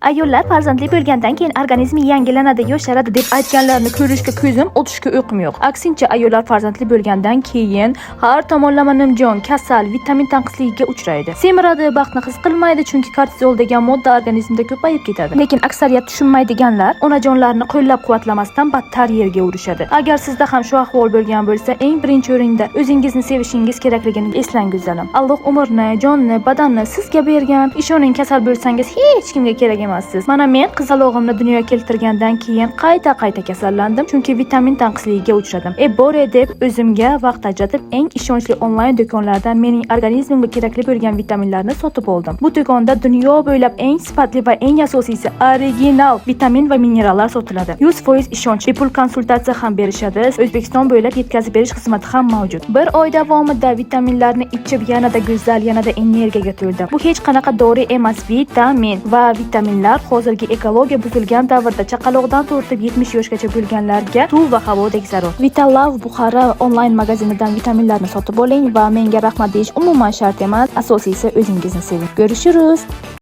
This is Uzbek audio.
Ayollar farzandli bo'lgandan keyin organizmi yangilanadi, yosharadi deb aytganlarni ko'rishga ko'zim, o'tishga o'qim yo'q. Aksincha, ayollar farzandli bo'lgandan keyin har tomonlama nimjon, kasal, vitamin tanqisligiga uchraydi. Semiradi, baxtni his qilmaydi, chunki kortizol degan modda organizmda ko'payib ketadi. Lekin aksariyat tushunmaydiganlar onajonlarni qo'llab-quvvatlamasdan battar yerga urishadi. Agar sizda ham shu ahvol bo'lgan bo'lsa, eng birinchi o'rinda o'zingizni sevishingiz kerakligini eslang go'zalim. Alloh umrni, jonni, badanni sizga bergan. Ishoning, kasal bo'lsangiz hech kimga kerak emas. Mana men qizalog'imni dunyoga keltirgandan keyin qayta kasallandim, chunki vitamin tanqisligiga uchradim. Bore deb o'zimga vaqt ajratib eng ishonchli onlayn do'konlardan mening organizmimga kerakli bo'lgan vitaminlarni sotib oldim. Bu do'konda dunyo bo'ylab eng sifatli va eng asosiysi original vitamin va minerallar sotiladi. 100% ishonch, bepul konsultatsiya ham berishadi. O'zbekiston bo'ylab yetkazib berish xizmati ham mavjud. Bir oy davomida vitaminlarni ichib yanada go'zal, yanada energiyaga to'ldim. Bu hech qanaqa dori emas, vitamin va vitaminlar hozirgi ekologiya buzilgan davrda chaqaloqdan tortib 70 yoshgacha bo'lganlarga suv va havodek zarur. Vitalav Buxara onlayn magazinidan vitaminlarni sotib oling va menga rahmat deyish umuman shart emas. Asosiysi o'zingizni seving. Görüşürüz.